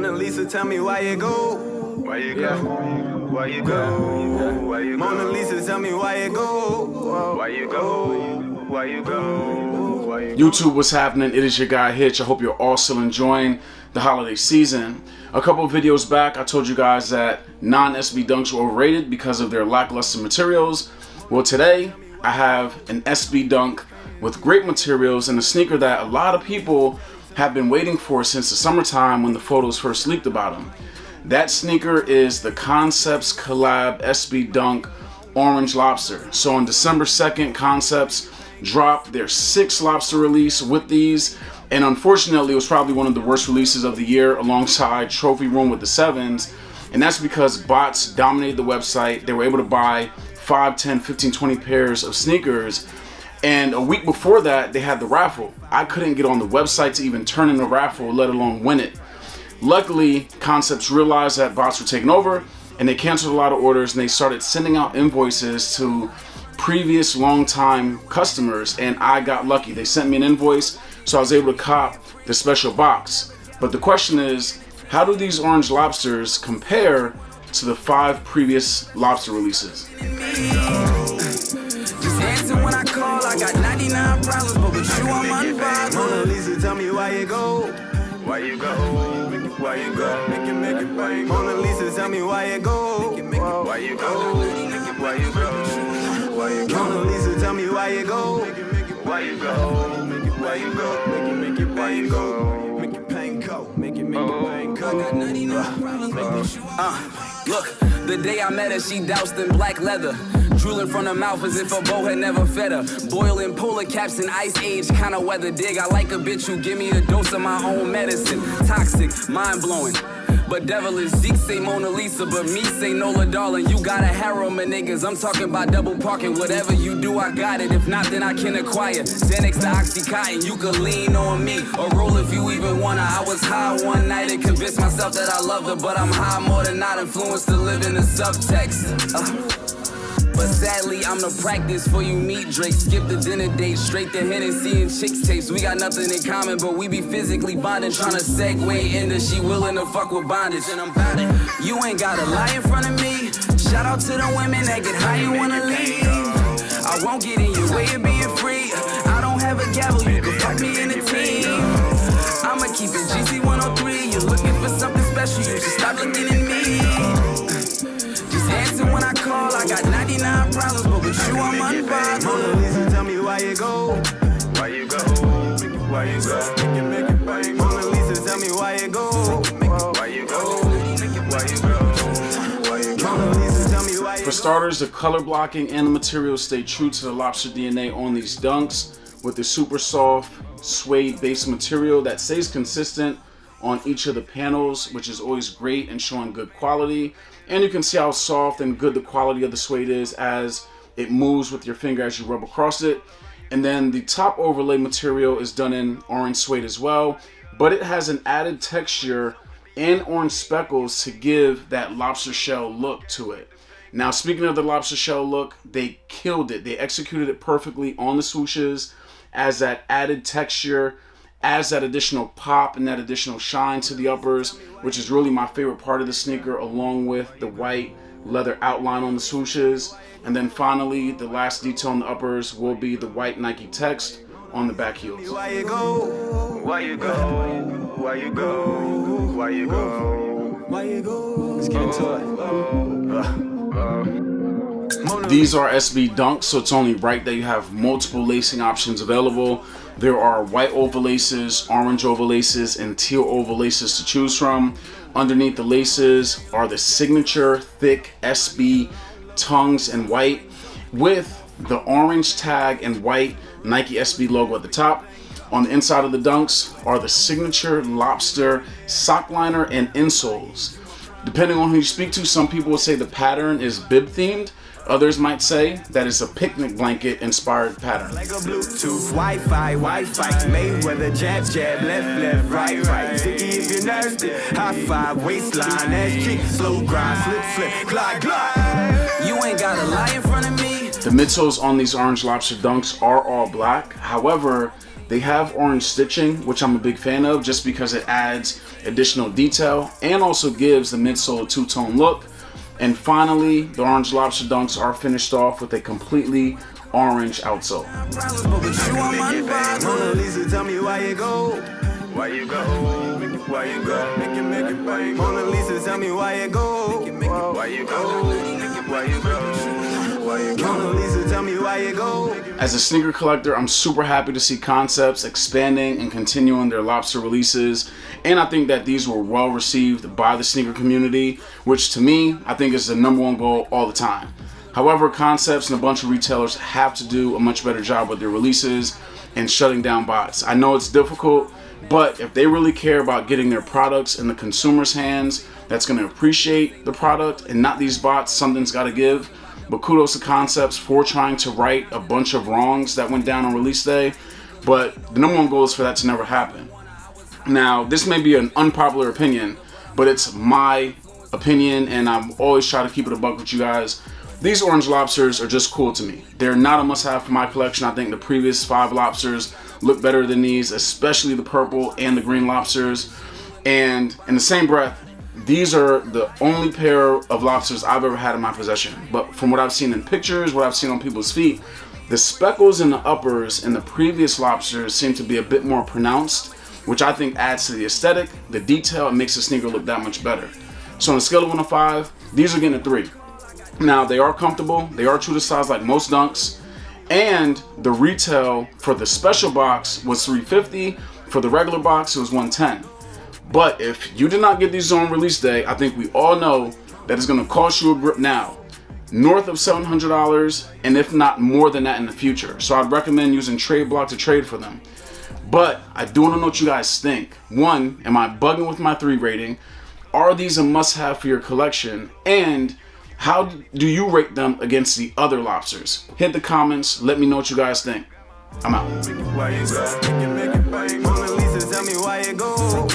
Mona Lisa, tell me why you go. Why you go? Why you go? Why you go? Mona Lisa, tell me why you go. Why you go? Why you go? Why you go? YouTube, what's happening? It is your guy Hitch. I hope you're all still enjoying the holiday season. A couple of videos back, I told you guys that non-SB dunks were overrated because of their lackluster materials. Well, today I have an SB dunk with great materials and a sneaker that a lot of people have been waiting for since the summertime when the photos first leaked about them. That sneaker is the Concepts Collab SB Dunk Orange Lobster. So on December 2nd, Concepts dropped their 6th Lobster release with these, and unfortunately it was probably one of the worst releases of the year alongside Trophy Room with the 7s, and that's because bots dominated the website. They were able to buy 5, 10, 15, 20 pairs of sneakers, and a week before that they had the raffle. I couldn't get on the website to even turn in the raffle, let alone win it. Luckily, Concepts realized that bots were taking over and they canceled a lot of orders, and they started sending out invoices to previous long-time customers, and I got lucky. They sent me an invoice, so I was able to cop the special box. But the question is, how do these orange lobsters compare to the 5 previous lobster releases? When I call, I got 99 problems, but with you I'm unbothered. Mona Lisa, tell me why you go. Why you go? Why you go? Make it bang. Mona Lisa, tell me why you go. Why you go? Why you go? Why you go? Mona Lisa, tell me why you go. Why you go? Why you go? Make it bang go. Make it bang go. Make it bang go. I got 99 problems, look, the day I met her, she doused in black leather. Drooling from her mouth as if a bow had never fed her. Boiling polar caps in ice age kind of weather. Dig, I like a bitch who give me a dose of my own medicine. Toxic, mind-blowing, but devilish. Zeke say Mona Lisa, but me say Nola darling. You got a harem of niggas, I'm talking about double parking. Whatever you do, I got it. If not, then I can acquire Xanax to Oxycontin. You could lean on me or roll if you even wanna. I was high one night and convinced myself that I loved her, but I'm high more than not influenced to live in the subtext. But sadly, I'm the practice for you meet Drake. Skip the dinner date, straight to Hennessy and chicks tapes. We got nothing in common, but we be physically bonding. Trying to segue into she willing to fuck with bondage, and I'm bout it. You ain't gotta lie in front of me. Shout out to the women that get high and wanna leave. I won't get in your way of being free. I don't have a gavel, you can fuck me in a team. I'ma keep it GC 103. You're looking for something special, you should stop looking at me. Answer when I call, I got 99 problems, but with you I'm unbothered. Mona Lisa, tell me why you go. Why you go? Why you go? Make it bang. Mona Lisa, tell me why you go. Why you go? Why you go? Why you go? Mona Lisa, tell me why you go. For starters, the color blocking and the materials stay true to the lobster DNA on these dunks, with the super soft suede base material that stays consistent on each of the panels, which is always great and showing good quality. And you can see how soft and good the quality of the suede is as it moves with your finger as you rub across it. And then the top overlay material is done in orange suede as well, but it has an added texture and orange speckles to give that lobster shell look to it. Now, speaking of the lobster shell look, they killed it. They executed it perfectly on the swooshes as that added texture, adds that additional pop and that additional shine to the uppers, which is really my favorite part of the sneaker, along with the white leather outline on the swooshes. And then finally, the last detail on the uppers will be the white Nike text on the back heels. Why you go? Why you go? Why you go? Why you go? Why you go? Let's get into it. These are SB dunks, so it's only right that you have multiple lacing options available. There are white overlaces, orange overlaces, and teal overlaces to choose from. Underneath the laces are the signature thick SB tongues in white with the orange tag and white Nike SB logo at the top. On the inside of the dunks are the signature Lobster Sockliner and insoles. Depending on who you speak to, some people will say the pattern is bib themed. Others might say that it's a picnic blanket inspired pattern. Like a Bluetooth, Wi-Fi, Mayweather, jab, left, right. Sticky if you're nasty. High five, waistline, ass cheek, slow grind, slip, glide. You ain't gotta lie in front of me. The midsoles on these orange lobster dunks are all black. However, They have orange stitching, which I'm a big fan of just because it adds additional detail and also gives the midsole a two-tone look. And finally, the orange Lobster Dunks are finished off with a completely orange outsole. Mona Lisa, tell me why you go. Why you go? Why you go? Make it bang. Mona Lisa, tell me why you go. Why you go? Why you go? Mona Lisa, tell me why you go. As a sneaker collector, I'm super happy to see Concepts expanding and continuing their Lobster releases. And I think that these were well received by the sneaker community, which to me, I think is the #1 goal all the time. However, Concepts and a bunch of retailers have to do a much better job with their releases and shutting down bots. I know it's difficult, but if they really care about getting their products in the consumer's hands that's going to appreciate the product and not these bots, something's got to give. But kudos to Concepts for trying to right a bunch of wrongs that went down on release day. But the #1 goal is for that to never happen. Now, this may be an unpopular opinion, but it's my opinion, and I'm always trying to keep it a buck with you guys. These orange Lobsters are just cool to me. They're not a must-have for my collection. I think the previous 5 Lobsters look better than these, especially the purple and the green Lobsters. And in the same breath, these are the only pair of Lobsters I've ever had in my possession. But from what I've seen in pictures, what I've seen on people's feet, the speckles in the uppers in the previous Lobsters seem to be a bit more pronounced, which I think adds to the aesthetic, the detail, and makes the sneaker look that much better. So on a scale of 1 to 5, these are getting a 3. Now, they are comfortable, they are true to size like most Dunks, and the retail for the special box was $350, for the regular box it was $110. But if you did not get these on release day, I think we all know that it's going to cost you a grip now, north of $700, and if not more than that in the future. So I'd recommend using Trade Block to trade for them. But I do want to know what you guys think. 1, am I bugging with my 3 rating? Are these a must-have for your collection? And how do you rate them against the other Lobsters? Hit the comments. Let me know what you guys think. I'm out. Why you go? Make it bang. Mona Lisa, tell me why you go.